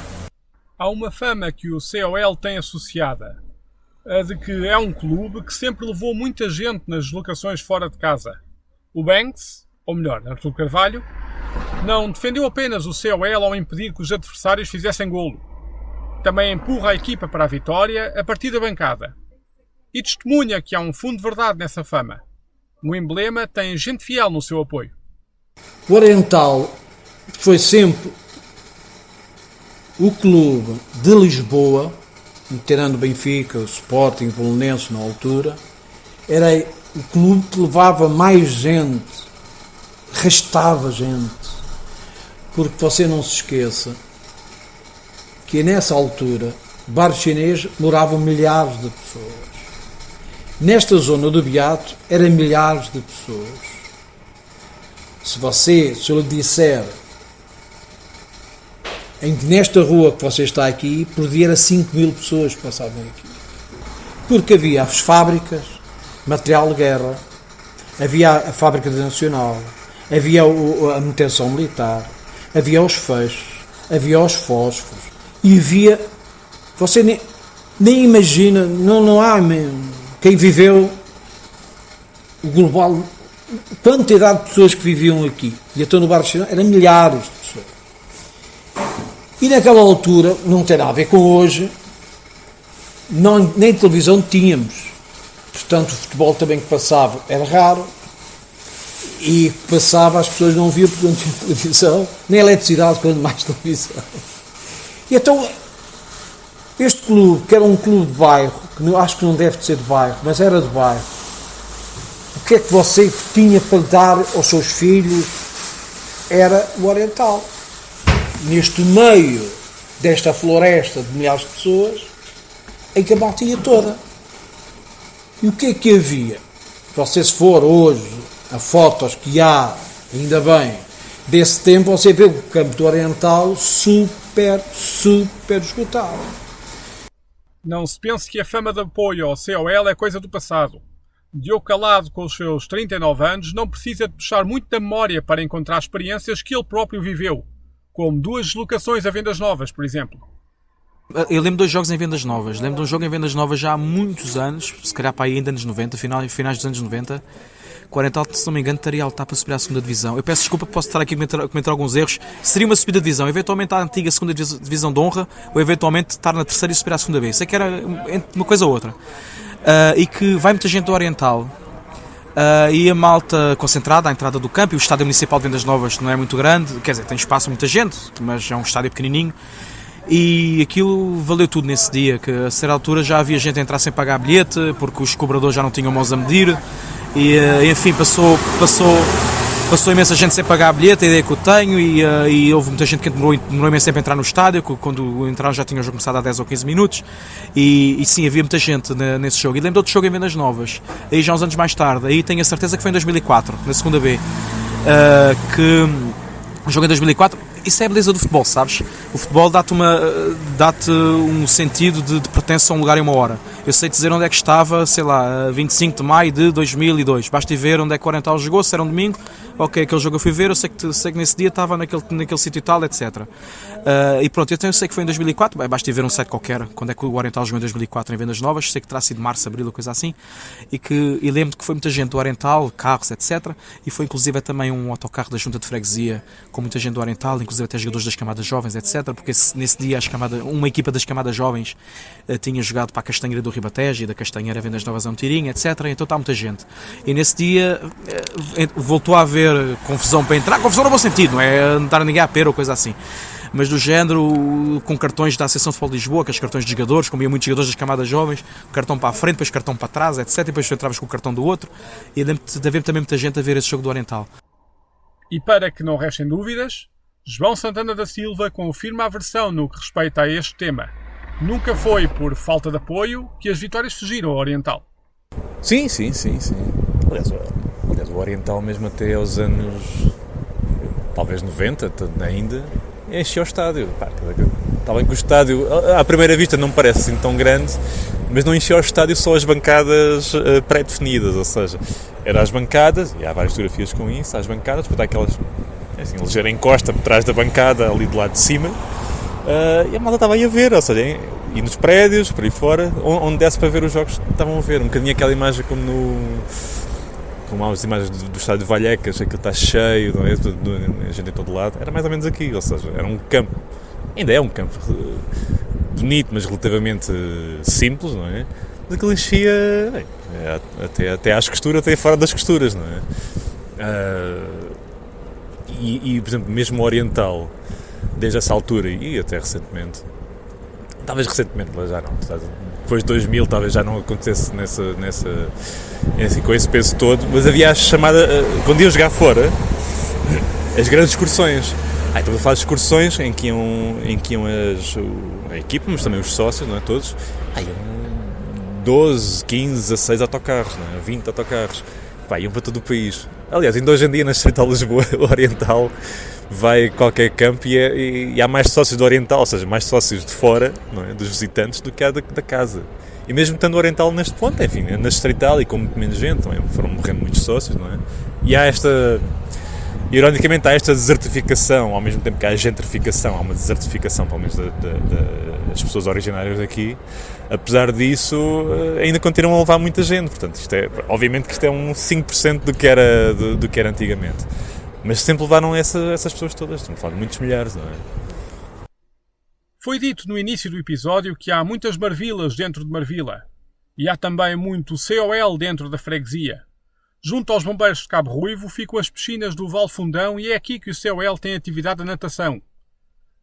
Há uma fama que o COL tem associada, a de que é um clube que sempre levou muita gente nas deslocações fora de casa. O Banks, ou melhor, Artur Carvalho, não defendeu apenas o COL ao impedir que os adversários fizessem golo. Também empurra a equipa para a vitória a partir da bancada. E testemunha que há um fundo de verdade nessa fama. O emblema tem gente fiel no seu apoio. O Oriental foi sempre o clube de Lisboa tirando o Benfica, o Sporting, o Belenenses na altura, era o clube que levava mais gente, arrastava gente, porque você não se esqueça que nessa altura, Bairro Chinês, moravam milhares de pessoas. Nesta zona do Beato, eram milhares de pessoas. Se eu lhe disser em que nesta rua que você está aqui, por dia era 5.000 pessoas que passavam aqui. Porque havia as fábricas, material de guerra, havia a fábrica nacional, havia a manutenção militar, havia os feixes, havia os fósforos, e havia, você nem imagina, não há mesmo. Quem viveu o global, quantidade de pessoas que viviam aqui, e até no Bairro Chinês, eram milhares de pessoas. E naquela altura, não tem nada a ver com hoje, nem televisão tínhamos. Portanto, o futebol também que passava era raro, e passava, as pessoas não viam porque não tinha televisão, nem eletricidade, quando mais televisão. E então, este clube, que era um clube de bairro, que acho que não deve ser de bairro, mas era de bairro, o que é que você tinha para dar aos seus filhos? Era o Oriental. Neste meio desta floresta de milhares de pessoas, em que a batia toda. E o que é que havia? Você, se for hoje a fotos que há, ainda bem, desse tempo, você vê o campo do Oriental super esgotado. Não se pense que a fama de apoio ao COL é coisa do passado. Diogo Calado, com os seus 39 anos, não precisa de puxar muito da memória para encontrar experiências que ele próprio viveu, como 2 deslocações a Vendas Novas, por exemplo. Eu lembro de 2 jogos em Vendas Novas. Lembro de um jogo em Vendas Novas já há muitos anos, se calhar para aí ainda anos 90, finais dos anos 90. O Oriental, se não me engano, estaria a lutar para subir à segunda divisão. Eu peço desculpa, posso estar aqui a comentar alguns erros. Seria uma subida de divisão, eventualmente a antiga segunda divisão de honra, ou eventualmente estar na terceira e subir à segunda B. Sei que era uma coisa ou outra. E que vai muita gente do Oriental. E a malta concentrada à entrada do campo, e o estádio municipal de Vendas Novas não é muito grande, quer dizer, tem espaço muita gente, mas é um estádio pequenininho. E aquilo valeu tudo nesse dia, que a certa altura já havia gente a entrar sem pagar bilhete, porque os cobradores já não tinham mãos a medir. E enfim, passou imensa gente sem pagar a bilhete, a ideia que eu tenho, e houve muita gente que demorou imenso tempo a entrar no estádio, quando entraram já tinha o jogo começado há 10 ou 15 minutos, e sim, havia muita gente nesse jogo. E lembro de outro jogo em Vendas Novas, aí já uns anos mais tarde, aí tenho a certeza que foi em 2004, na segunda B, que o jogo em 2004, isso é a beleza do futebol, sabes? O futebol dá-te um sentido de pertença a um lugar e uma hora. Eu sei dizer onde é que estava, sei lá, 25 de maio de 2002. Basta ir ver onde é que o Oriental jogou, se era um domingo, ok, aquele jogo eu fui ver, eu sei que nesse dia estava naquele sítio e tal, etc. E pronto, então eu sei que foi em 2004, basta ir ver um site qualquer, quando é que o Oriental jogou em 2004 em Vendas Novas, sei que terá sido março, abril, ou coisa assim, e lembro que foi muita gente do Oriental, carros, etc. E foi inclusive também um autocarro da Junta de Freguesia, com muita gente do Oriental, inclusive até jogadores das camadas jovens, etc. Porque nesse dia uma equipa das camadas jovens tinha jogado para a Castanheira do Ribatejo, e da Castanheira Vendas Novas a um tirinho, etc. Então está muita gente. E nesse dia voltou a haver confusão para entrar, confusão no bom sentido, não é andar ninguém a pera ou coisa assim, mas do género, com cartões da Associação de Futebol de Lisboa, que é os cartões de jogadores, como iam muitos jogadores das camadas jovens, cartão para a frente, depois cartão para trás, etc. E depois entravas com o cartão do outro, e deve haver também muita gente a ver esse jogo do Oriental. E para que não restem dúvidas, João Santana da Silva confirma a versão no que respeita a este tema. Nunca foi por falta de apoio que as vitórias fugiram ao Oriental. Sim. Aliás, o Oriental mesmo até aos anos, talvez 90 ainda, enchia o estádio. Está bem que o estádio, à primeira vista, não parece assim tão grande, mas não enchia o estádio só as bancadas pré-definidas, ou seja, eram as bancadas, e há várias fotografias com isso, as bancadas, depois há aquelas, assim, ligeira encosta por trás da bancada, ali do lado de cima, e a malta estava aí a ver, ou seja, e nos prédios, por aí fora, onde desse para ver os jogos, estavam a ver, um bocadinho aquela imagem como há as imagens do estádio de Vallecas, aquilo está cheio, não é? A gente em todo lado, era mais ou menos aqui, ou seja, era um campo, ainda é um campo bonito, mas relativamente simples, não é? Mas aquilo enchia, até às costuras, até fora das costuras, não é? E por exemplo, mesmo o Oriental, desde essa altura e até recentemente, talvez recentemente, mas já não. Depois de 2000 talvez já não acontecesse com esse peso todo, mas havia a chamada, quando iam jogar fora, as grandes excursões. Estamos a falar de excursões em que iam a equipa, mas também os sócios, não é, todos, iam 12, 15, 16 autocarros, não é? 20 autocarros, iam para todo o país. Aliás, ainda hoje em dia na Distrital Lisboa, o Oriental vai a qualquer campo e há mais sócios do Oriental, ou seja, mais sócios de fora, não é, dos visitantes, do que há da casa. E mesmo estando o Oriental neste ponto, enfim, na Distrital e com muito menos gente, não é? Foram morrendo muitos sócios, não é? E há ironicamente há esta desertificação, ao mesmo tempo que há a gentrificação, há uma desertificação, pelo menos das pessoas originárias daqui. Apesar disso, ainda continuam a levar muita gente, portanto, obviamente que isto é um 5% do que era antigamente. Mas sempre levaram essas pessoas todas, estamos a falar de muitos milhares, não é? Foi dito no início do episódio que há muitas marvilas dentro de Marvila. E há também muito COL dentro da freguesia. Junto aos bombeiros de Cabo Ruivo ficam as piscinas do Val Fundão e é aqui que o COL tem atividade de natação.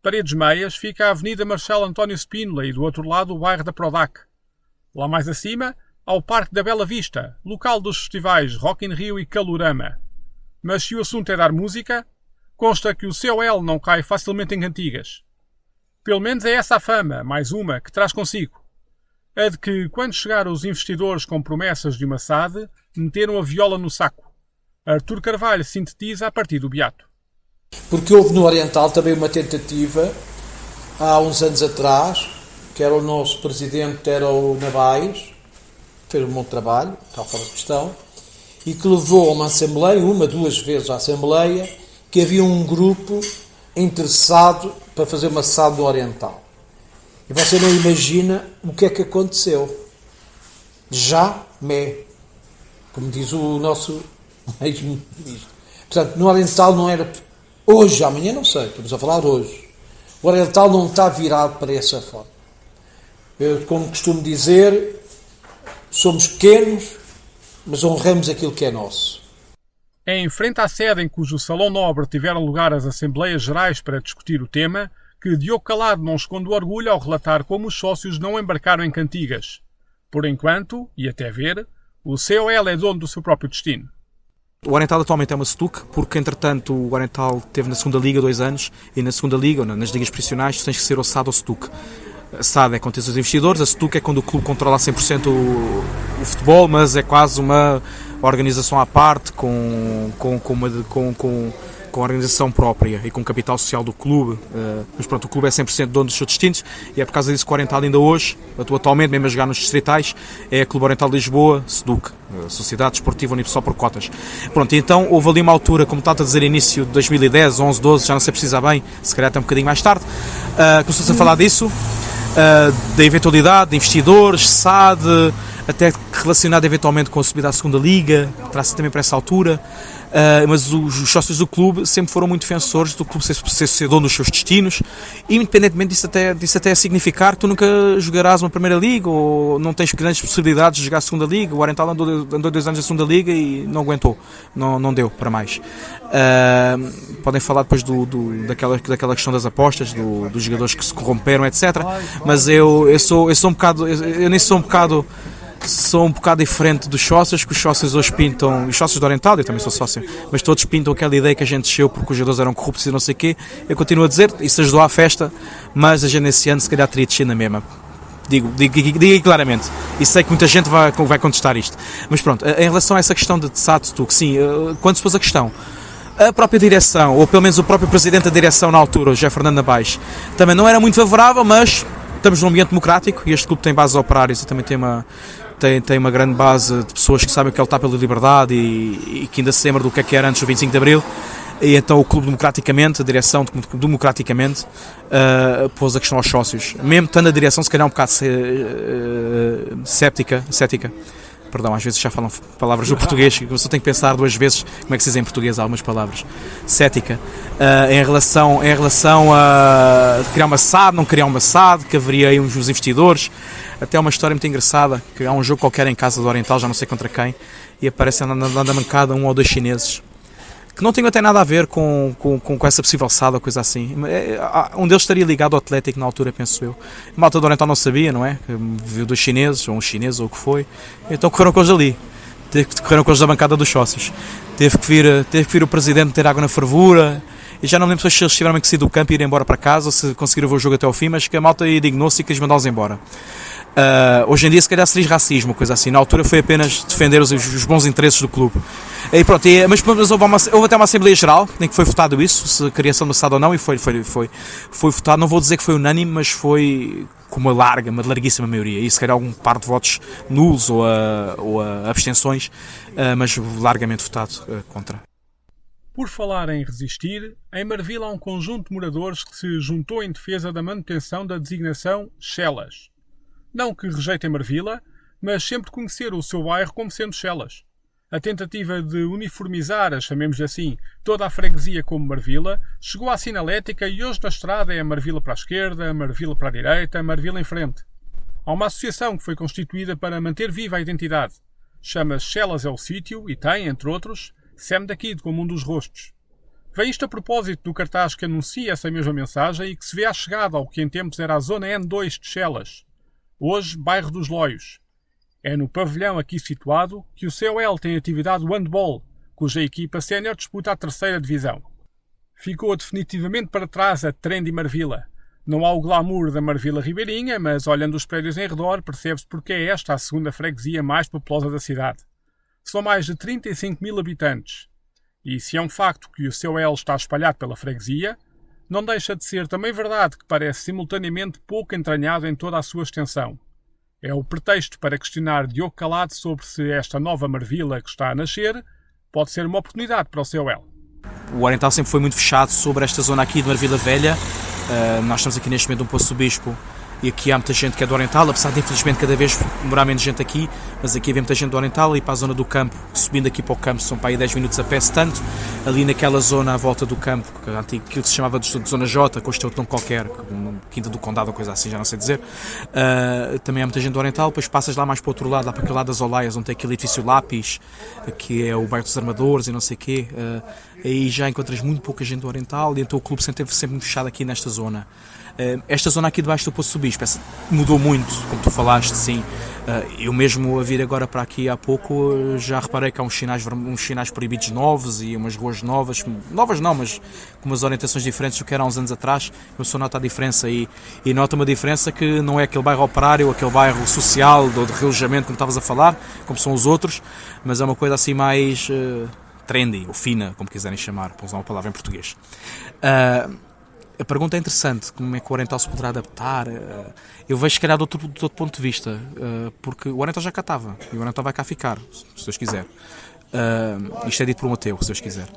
Paredes Meias fica a Avenida Marcelo António Spínola e do outro lado o bairro da Prodac. Lá mais acima, há o Parque da Bela Vista, local dos festivais Rock in Rio e Calorama. Mas se o assunto é dar música, consta que o COL não cai facilmente em cantigas. Pelo menos é essa a fama, mais uma, que traz consigo. A de que, quando chegaram os investidores com promessas de uma SAD, meteram a viola no saco. Artur Carvalho sintetiza a partir do Beato. Porque houve no Oriental também uma tentativa, há uns anos atrás, que era o nosso presidente, era o Navais, fez um bom trabalho, está fora de questão, e que levou a uma assembleia, duas vezes à assembleia, que havia um grupo interessado para fazer uma SAD no Oriental. E você não imagina o que é que aconteceu. Como diz o nosso ex-ministro. Portanto, no Oriental não era hoje, amanhã não sei, estamos a falar hoje. O Oriental não está virado para essa forma. Eu, como costumo dizer, somos pequenos, mas honramos aquilo que é nosso. É em frente à sede em cujo Salão Nobre tiveram lugar as Assembleias Gerais para discutir o tema que Diogo Calado não esconde o orgulho ao relatar como os sócios não embarcaram em cantigas. Por enquanto, e até ver, o COL é dono do seu próprio destino. O Oriental atualmente é uma STUC, porque entretanto o Oriental teve na segunda Liga 2 anos, e na segunda Liga, ou nas ligas profissionais, tu tens que ser o SAD ou STUC. A SAD é quando tens os investidores, a STUC é quando o clube controla a 100% o futebol, mas é quase uma organização à parte, com organização própria e com capital social do clube, mas pronto, o clube é 100% dono dos seus destinos e é por causa disso que o Oriental ainda hoje, atualmente, mesmo a jogar nos distritais, é Clube Oriental de Lisboa, SDUC, Sociedade Desportiva Unipessoal por Cotas. Pronto, então houve ali uma altura, como está a dizer, início de 2010, 11, 12, já não sei precisar bem, se calhar até um bocadinho mais tarde, começou-se a falar disso, da eventualidade de investidores, SAD, até relacionado eventualmente com a subida à segunda Liga, terá-se também para essa altura. Mas os sócios do clube sempre foram muito defensores do clube ser dono dos seus destinos, e independentemente disso até significar que tu nunca jogarás uma Primeira Liga ou não tens grandes possibilidades de jogar a Segunda Liga. O Oriental andou 2 anos na Segunda Liga e não aguentou, não deu para mais. Podem falar depois daquela questão das apostas, dos jogadores que se corromperam, etc. Mas eu sou um bocado diferente dos sócios, que os sócios hoje pintam, os sócios do Oriental, eu também sou sócio, mas todos pintam aquela ideia que a gente desceu porque os jogadores eram corruptos e não sei o quê. Eu continuo a dizer, isso ajudou à festa, mas a gente nesse ano se calhar teria descido na mesma. Digo claramente, e sei que muita gente vai contestar isto, mas pronto, em relação a essa questão de SAD, que sim, quando se pôs a questão, a própria direção, ou pelo menos o próprio presidente da direção na altura, o José Fernando Nabais, também não era muito favorável, mas estamos num ambiente democrático e este clube tem bases operárias e também tem uma grande base de pessoas que sabem o que é lutar pela liberdade e que ainda se lembram do que era antes do 25 de Abril. E então o clube democraticamente, a direção democraticamente, pôs a questão aos sócios. Mesmo estando a direção se calhar um bocado cética, perdão, às vezes já falam palavras do português, que você tem que pensar 2 vezes como é que se diz em português algumas palavras. Cética. Em relação a criar uma SAD, não criar uma SAD, que haveria aí uns investidores. Até uma história muito engraçada, que há um jogo qualquer em casa do Oriental, já não sei contra quem, e aparecem na mancada 1 ou 2 chineses que não tinham até nada a ver com essa possível SAD ou coisa assim. Um deles estaria ligado ao Atlético na altura, penso eu. A malta do Oriental não sabia, não é? Viu dos chineses, ou um chinês, ou o que foi. Então correram com eles ali. Correram com eles da bancada dos sócios. Teve que vir o presidente ter água na fervura. E já não me lembro se eles tiveram que sair do campo e ir embora para casa, ou se conseguiram ver o jogo até ao fim, mas que a malta indignou-se e quis mandá-los embora. Hoje em dia se calhar seria racismo, coisa assim. Na altura foi apenas defender os bons interesses do clube. E pronto, mas houve até uma Assembleia Geral em que foi votado isso, se queria ser lançado ou não, e foi votado. Não vou dizer que foi unânime, mas foi com uma larguíssima maioria. E se calhar algum par de votos nulos ou a abstenções, mas largamente votado contra. Por falar em resistir, em Marvila há um conjunto de moradores que se juntou em defesa da manutenção da designação Chelas. Não que rejeitem Marvila, mas sempre conheceram o seu bairro como sendo Chelas. A tentativa de uniformizar, chamemos assim, toda a freguesia como Marvila, chegou à sinalética e hoje na estrada é a Marvila para a esquerda, a Marvila para a direita, a Marvila em frente. Há uma associação que foi constituída para manter viva a identidade. Chama-se Chelas é o Sítio e tem, entre outros, Sam da Kid como um dos rostos. Vem isto a propósito do cartaz que anuncia essa mesma mensagem e que se vê à chegada ao que em tempos era a zona N2 de Chelas, hoje bairro dos Loios. É no pavilhão aqui situado que o COL tem atividade de handball, cuja equipa sénior disputa a 3ª divisão. Ficou definitivamente para trás a Trendy Marvila. Não há o glamour da Marvila Ribeirinha, mas olhando os prédios em redor percebe-se porque é esta a segunda freguesia mais populosa da cidade. São mais de 35 mil habitantes. E se é um facto que o COL está espalhado pela freguesia, não deixa de ser também verdade que parece simultaneamente pouco entranhado em toda a sua extensão. É o pretexto para questionar Diogo Calado sobre se esta nova Marvila que está a nascer pode ser uma oportunidade para o COL. O Oriental sempre foi muito fechado sobre esta zona aqui de Marvila Velha. Nós estamos aqui neste momento no Poço do Bispo e aqui há muita gente que é do Oriental, apesar de infelizmente cada vez demorar menos gente aqui, mas aqui havia muita gente do Oriental e para a zona do campo, subindo aqui para o campo são para aí 10 minutos a pé, se tanto, ali naquela zona à volta do campo, que se chamava de Zona J, com este outro nome qualquer, Quinta do Condado ou coisa assim, já não sei dizer, também há muita gente do Oriental, depois passas lá mais para o outro lado, lá para aquele lado das Olaias, onde tem aquele edifício Lápis, que é o bairro dos Armadores e não sei o quê, aí já encontras muito pouca gente do Oriental e então o clube sempre muito fechado aqui nesta zona. Esta zona aqui debaixo do Poço do Bispo mudou muito, como tu falaste, sim. Eu mesmo a vir agora para aqui há pouco já reparei que há uns sinais proibidos novos e umas ruas novas não, mas com umas orientações diferentes do que era há uns anos atrás. Eu só noto a diferença e noto uma diferença que não é aquele bairro operário, aquele bairro social, de relojamento como estavas a falar, como são os outros, mas é uma coisa assim mais trendy, ou fina, como quiserem chamar, para usar uma palavra em português. A pergunta é interessante, como é que o Oriental se poderá adaptar? Eu vejo se calhar de outro ponto de vista, porque o Oriental já cá estava, e o Oriental vai cá ficar, se Deus quiser. Isto é dito por um ateu, se Deus quiser.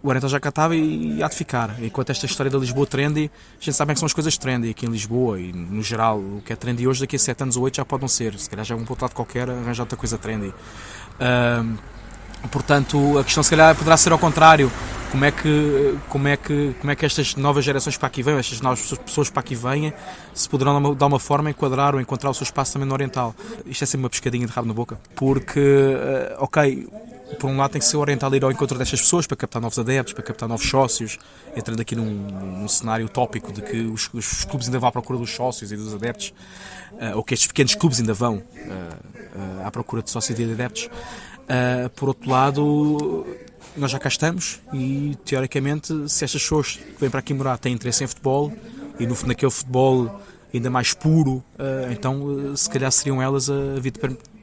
O Oriental já cá estava e há de ficar. Enquanto esta história da Lisboa trendy, a gente sabe que são as coisas trendy aqui em Lisboa e no geral, o que é trendy hoje daqui a 7 anos ou 8 já pode não ser, se calhar já é um ponto lado qualquer arranjar outra coisa trendy. Portanto, a questão se calhar poderá ser ao contrário. Como é que estas novas gerações para aqui vêm, estas novas pessoas para aqui vêm, se poderão de alguma forma enquadrar ou encontrar o seu espaço também no Oriental. Isto é sempre uma pescadinha de rabo na boca. Porque, por um lado tem que ser o Oriental ir ao encontro destas pessoas para captar novos adeptos, para captar novos sócios, entrando aqui num cenário utópico de que os clubes ainda vão à procura dos sócios e dos adeptos, ou que estes pequenos clubes ainda vão à procura de sócios e de adeptos. Por outro lado, nós já cá estamos e, teoricamente, se estas pessoas que vêm para aqui morar têm interesse em futebol e naquele futebol ainda mais puro, então se calhar seriam elas a vir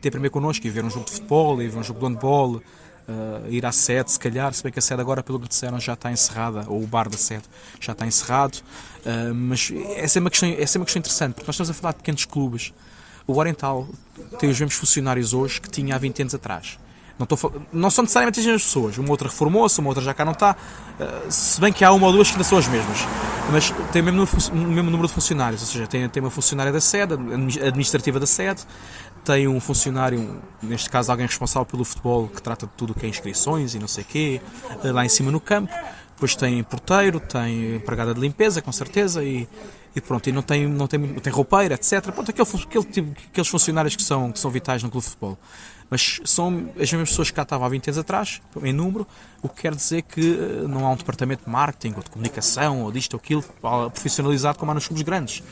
ter primeiro connosco e ver um jogo de futebol, e ver um jogo de handball, ir à sede, se calhar, se bem que a sede agora, pelo que disseram, já está encerrada, ou o bar da sede já está encerrado, mas essa é uma questão interessante, porque nós estamos a falar de pequenos clubes. O Oriental tem os mesmos funcionários hoje que tinha há 20 anos atrás. Não são necessariamente as mesmas pessoas, uma outra reformou-se, uma outra já cá não está, se bem que há uma ou duas que ainda são as mesmas, mas tem o mesmo número de funcionários, ou seja, tem uma funcionária da sede, administrativa da sede, tem um funcionário, neste caso alguém responsável pelo futebol, que trata de tudo o que é inscrições e não sei o quê, lá em cima no campo, depois tem porteiro, tem empregada de limpeza, com certeza, e pronto, e não tem roupeira, etc. Pronto, aqueles funcionários que são vitais no clube de futebol. Mas são as mesmas pessoas que cá estavam há 20 anos atrás, em número, o que quer dizer que não há um departamento de marketing ou de comunicação ou disto ou aquilo profissionalizado como há nos clubes grandes.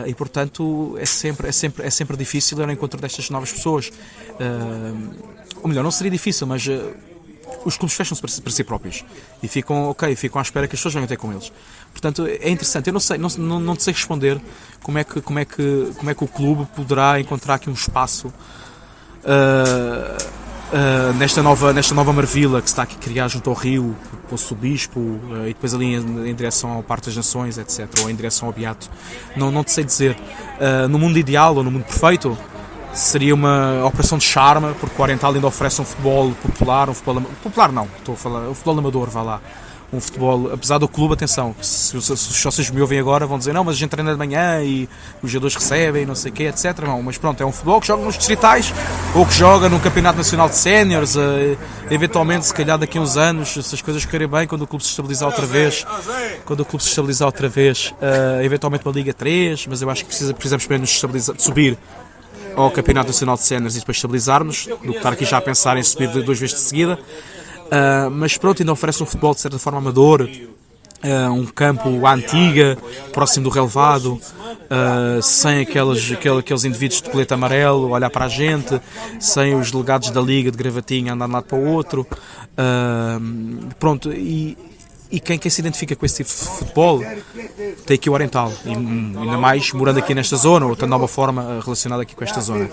E portanto é sempre difícil ir ao encontro destas novas pessoas. Ou melhor, não seria difícil, mas os clubes fecham-se para si próprios e ficam à espera que as pessoas venham ter com eles. Portanto, é interessante. Eu não sei responder como é que o clube poderá encontrar aqui um espaço nesta nova Marvila que se está aqui a criar junto ao Rio, Poço do Bispo, e depois ali em direção ao Parque das Nações, etc., ou em direção ao Beato. Não te sei dizer. No mundo ideal ou no mundo perfeito, seria uma operação de charme, porque o Oriental ainda oferece um futebol popular, popular não, estou a falar, o futebol amador, vá lá. Um futebol, apesar do clube, atenção, se vocês me ouvem agora vão dizer não, mas a gente treina de manhã e os jogadores recebem, não sei o quê, etc. Não, mas pronto, é um futebol que joga nos distritais ou que joga no Campeonato Nacional de Séniores, eventualmente, se calhar daqui a uns anos, se as coisas correrem bem, quando o clube se estabilizar outra vez, eventualmente uma Liga 3, mas eu acho que precisamos primeiro nos estabilizar, de subir ao Campeonato Nacional de Séniores e depois estabilizarmos, do que estar aqui já a pensar em subir 2 vezes de seguida. Mas pronto, ainda oferece um futebol de certa forma amador, um campo à antiga, próximo do relevado, sem aqueles indivíduos de colete amarelo olhar para a gente, sem os delegados da Liga de gravatinha andar de um lado para o outro. Pronto, e quem se identifica com esse tipo de futebol tem aqui o Oriental, e ainda mais morando aqui nesta zona, ou tendo alguma forma relacionada aqui com esta zona.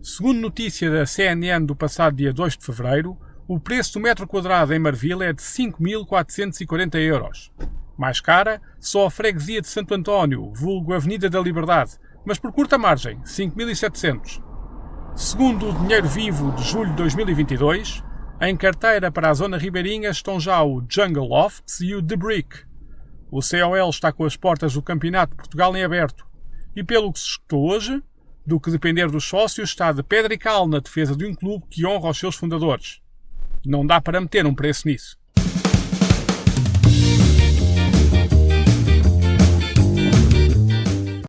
Segundo notícia da CNN do passado dia 2 de fevereiro, o preço do metro quadrado em Marvila é de 5.440 €. Mais cara, só a freguesia de Santo António, vulgo Avenida da Liberdade, mas por curta margem, 5.700. Segundo o Dinheiro Vivo de julho de 2022, em carteira para a zona ribeirinha estão já o Jungle Lofts e o The Brick. O COL está com as portas do Campeonato de Portugal em aberto e, pelo que se escutou hoje, do que depender dos sócios, está de pedra e cal na defesa de um clube que honra os seus fundadores. Não dá para meter um preço nisso.